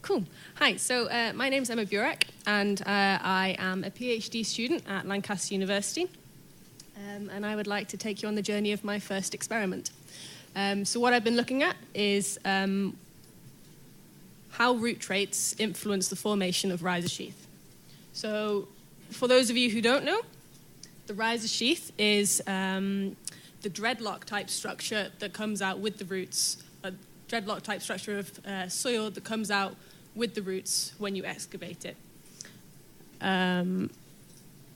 Cool. Hi, so my name's Emma Burak, and I am a PhD student at Lancaster University, and I would like to take you on the journey of my first experiment. So what I've been looking at is how root traits influence the formation of Rhizosheath. So for those of you who don't know, the Rhizosheath is the dreadlock-type structure that comes out with the roots, a dreadlock-type structure of soil that comes out with the roots when you excavate it.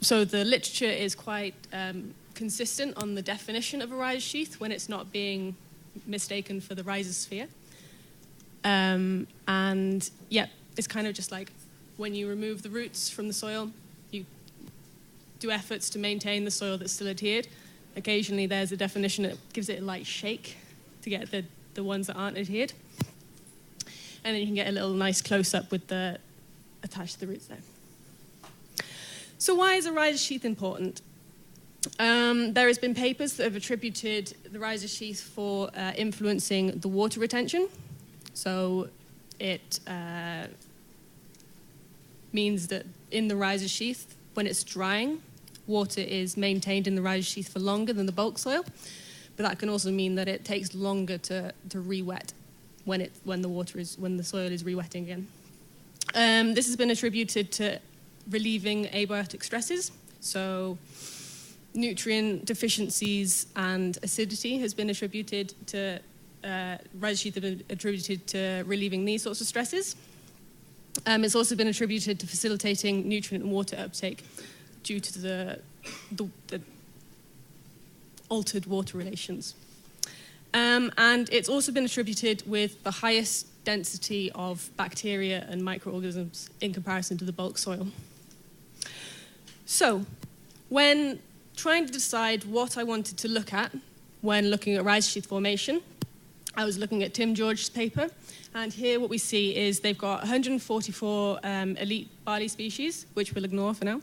So the literature is quite consistent on the definition of a rhizosheath when it's not being mistaken for the rhizosphere. And yeah, it's kind of just like when you remove the roots from the soil, you do efforts to maintain the soil that's still adhered. Occasionally there's a definition that gives it a light shake to get the ones that aren't adhered. And then you can get a little nice close-up with the attached to the roots there. So why is a rhizosheath important? There has been papers that have attributed the rhizosheath for influencing the water retention. So it means that in the rhizosheath, when it's drying, water is maintained in the rhizosheath for longer than the bulk soil. But that can also mean that it takes longer to re-wet when the soil is re-wetting again. This has been attributed to relieving abiotic stresses. So nutrient deficiencies and acidity has been attributed to rhizosheath have been attributed to relieving these sorts of stresses. It's also been attributed to facilitating nutrient and water uptake due to the altered water relations. And it's also been attributed with the highest density of bacteria and microorganisms in comparison to the bulk soil. So, when trying to decide what I wanted to look at when looking at rhizosheath formation, I was looking at Tim George's paper, and here what we see is they've got 144 elite barley species, which we'll ignore for now.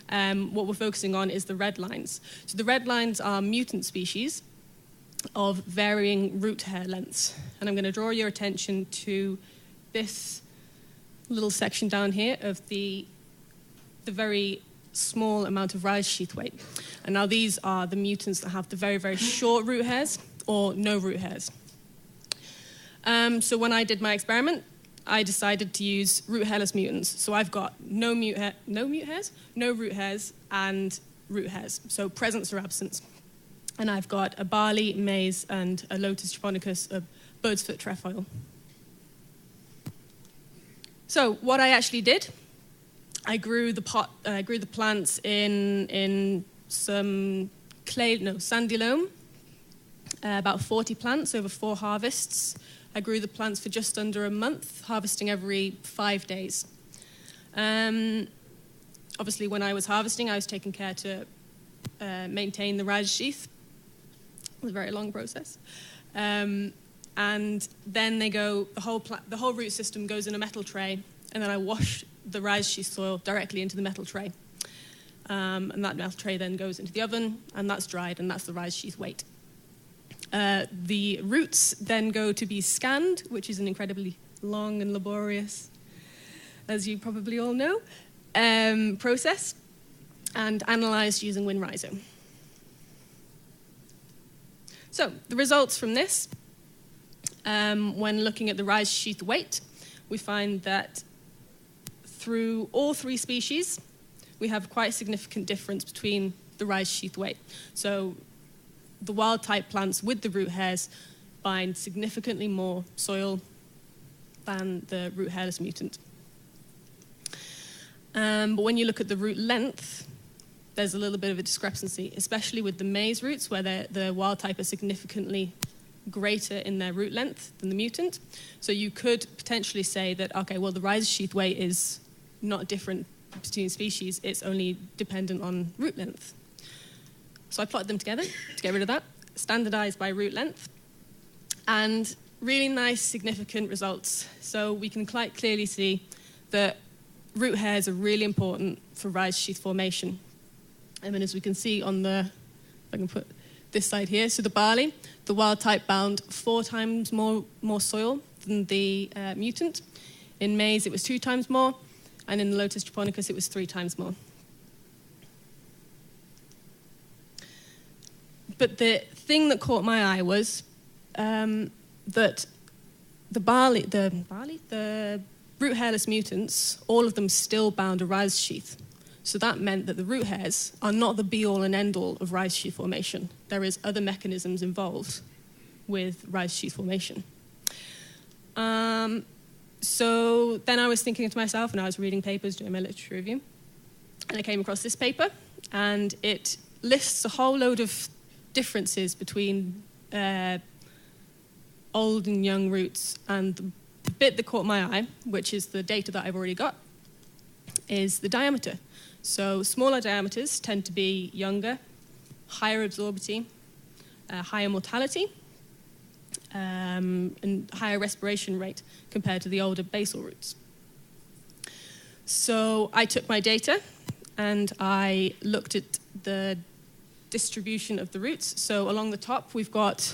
What we're focusing on is the red lines. So the red lines are mutant species of varying root hair lengths. And I'm going to draw your attention to this little section down here of the very small amount of rhizosheath weight. And now these are the mutants that have the very, very short root hairs or no root hairs. So when I did my experiment, I decided to use root hairless mutants. So I've got no root hairs, and root hairs. So presence or absence. And I've got a barley, maize, and a lotus japonicus, a bird's foot trefoil. So what I actually did, I grew the plants in some sandy loam, about 40 plants over 4 harvests. I grew the plants for just under a month, harvesting every 5 days. Obviously, when I was harvesting, I was taking care to maintain the rhizosheath. It was a very long process. And then the whole root system goes in a metal tray, and then I wash the rhizosheath soil directly into the metal tray. And that metal tray then goes into the oven, and that's dried, and that's the rhizosheath weight. The roots then go to be scanned, which is an incredibly long and laborious, as you probably all know, process, and analysed using WinRhizo. So the results from this, when looking at the rhizosheath weight, we find that through all 3 species, we have quite a significant difference between the rhizosheath weight. So the wild-type plants with the root hairs bind significantly more soil than the root hairless mutant. But when you look at the root length, there's a little bit of a discrepancy, especially with the maize roots, where the wild-type are significantly greater in their root length than the mutant. So you could potentially say that, okay, well, the rhizosheath weight is not different between species, it's only dependent on root length. So I plotted them together to get rid of that, standardized by root length, and really nice, significant results. So we can quite clearly see that root hairs are really important for rhizosheath formation. And then as we can see on if I can put this side here, so the barley, the wild type bound 4 times more soil than the mutant. In maize, it was 2 times more, and in the Lotus japonicus, it was 3 times more. But the thing that caught my eye was that the root hairless mutants, all of them still bound a rhizosheath. So that meant that the root hairs are not the be-all and end-all of rhizosheath formation. There is other mechanisms involved with rhizosheath formation. So then I was thinking to myself, and I was reading papers, doing my literature review, and I came across this paper, and it lists a whole load of differences between old and young roots. And the bit that caught my eye, which is the data that I've already got, is the diameter. So smaller diameters tend to be younger, higher absorptivity, higher mortality, and higher respiration rate compared to the older basal roots. So I took my data and I looked at the distribution of the roots. So along the top, we've got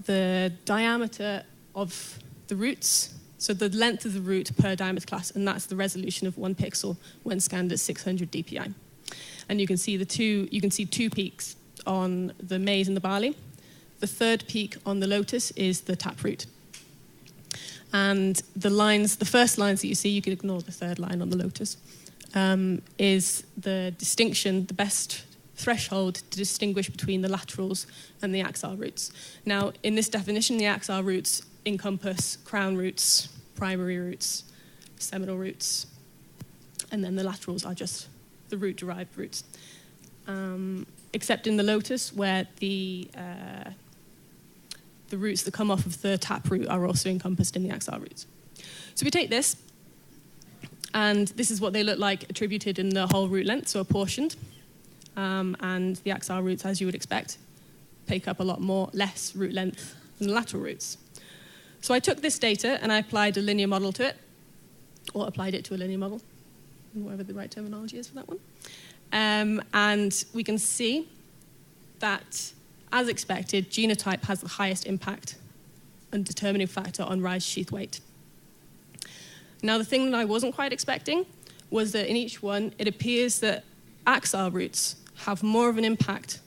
the diameter of the roots, so the length of the root per diameter class, and that's the resolution of 1 pixel when scanned at 600 dpi. And you can see two peaks on the maize and the barley. The third peak on the lotus is the taproot. And the first lines that you see, you can ignore the third line on the lotus, is the distinction, the best threshold to distinguish between the laterals and the axile roots. Now, in this definition, the axile roots encompass crown roots, primary roots, seminal roots, and then the laterals are just the root-derived roots. Except in the lotus, where the roots that come off of the taproot are also encompassed in the axile roots. So we take this, and this is what they look like attributed in the whole root length, so apportioned. And the axile roots, as you would expect, take up a lot less root length than the lateral roots. So I took this data and I applied a linear model to it, or applied it to a linear model, whatever the right terminology is for that one. And we can see that, as expected, genotype has the highest impact and determining factor on rhizosheath weight. Now, the thing that I wasn't quite expecting was that in each one, it appears that axile roots have more of an impact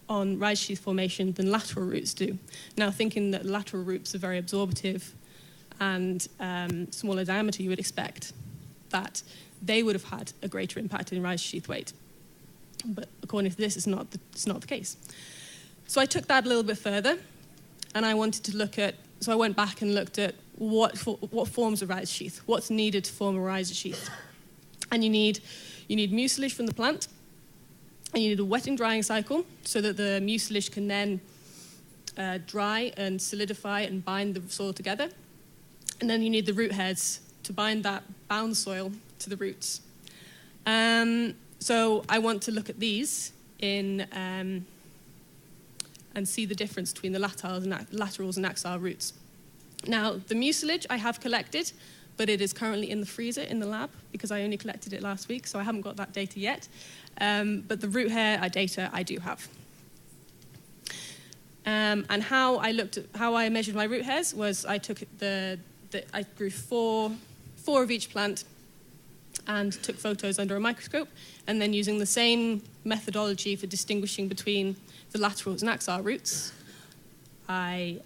on rhizosheath formation than lateral roots do. Now, thinking that lateral roots are very absorptive and smaller diameter, you would expect that they would have had a greater impact in rhizosheath weight. But according to this, it's not the case. So I took that a little bit further, and I wanted to look at, so I went back and looked at what forms a rhizosheath, what's needed to form a rhizosheath. And you need mucilage from the plant, and you need a wetting drying cycle so that the mucilage can then dry and solidify and bind the soil together. And then you need the root hairs to bind that bound soil to the roots. So I want to look at these and see the difference between the laterals and axile roots. Now, the mucilage I have collected, but it is currently in the freezer in the lab because I only collected it last week, so I haven't got that data yet. But the root hair data I do have. And how I measured my root hairs was I took I grew four of each plant and took photos under a microscope, and then using the same methodology for distinguishing between the laterals and axile roots, I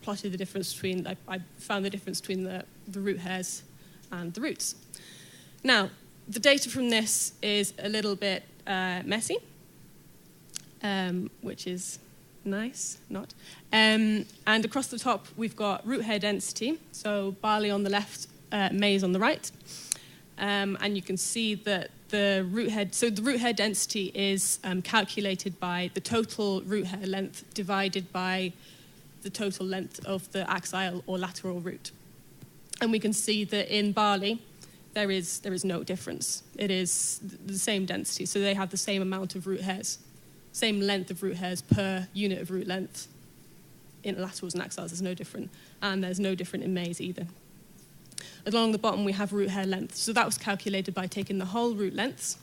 plotted the difference between, I found the difference between the root hairs and the roots. Now, the data from this is a little bit messy, which is nice, not. And across the top, we've got root hair density, so barley on the left, maize on the right. And you can see that the root hair density is calculated by the total root hair length divided by the total length of the axile or lateral root. And we can see that in barley, there is no difference. It is the same density, so they have the same amount of root hairs, same length of root hairs per unit of root length. In laterals and axiles, there's no different, and there's no different in maize either. Along the bottom, we have root hair length. So that was calculated by taking the whole root lengths,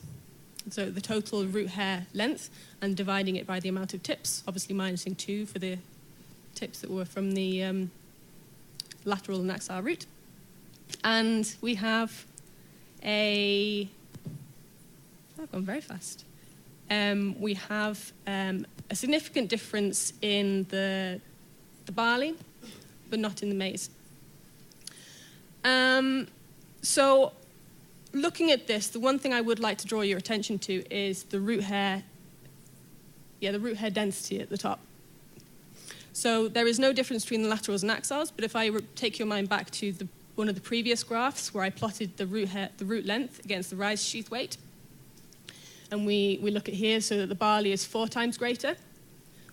so the total root hair length, and dividing it by the amount of tips, obviously minusing 2 for the tips that were from the lateral and axile root. And we have I've gone very fast. We have a significant difference in the barley, but not in the maize. So looking at this, the one thing I would like to draw your attention to is the root hair density at the top. So there is no difference between the laterals and axiles, but if I take your mind back to one of the previous graphs where I plotted the root length against the Rhizosheath weight, and we look at here so that the barley is 4 times greater,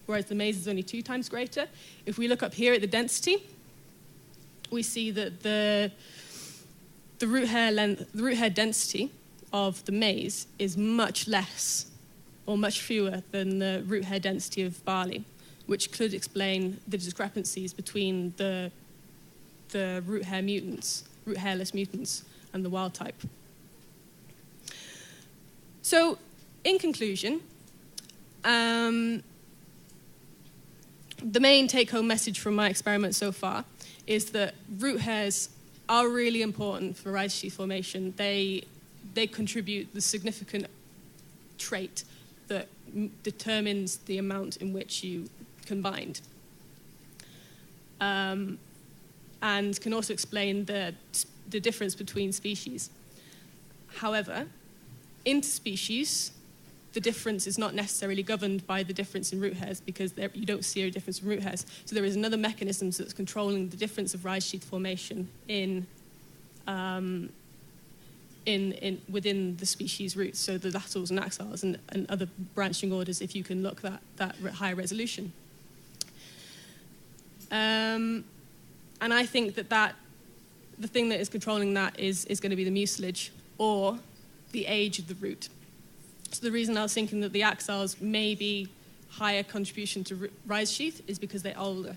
whereas the maize is only 2 times greater. If we look up here at the density, we see that the root hair density of the maize is much less or much fewer than the root hair density of barley, which could explain the discrepancies between the root hairless mutants, and the wild type. So, in conclusion, the main take-home message from my experiment so far is that root hairs are really important for Rhizosheath formation. They contribute the significant trait that determines the amount in which you can bind. And can also explain the difference between species. However, interspecies, the difference is not necessarily governed by the difference in root hairs because you don't see a difference in root hairs. So there is another mechanism that's controlling the difference of Rhizosheath formation within the species roots, so the laterals and axiles and other branching orders if you can look that higher resolution. And I think that the thing that is controlling that is going to be the mucilage or the age of the root. So the reason I was thinking that the axiles may be higher contribution to Rhizosheath is because they're older.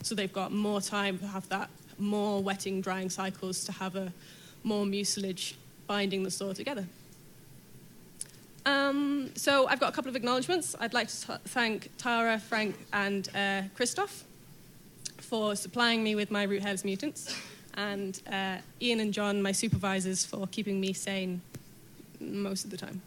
So they've got more time to have that, more wetting, drying cycles to have a more mucilage binding the soil together. So I've got a couple of acknowledgements. I'd like to thank Tara, Frank, and Christoph for supplying me with my root hairless mutants, and Ian and John, my supervisors, for keeping me sane most of the time.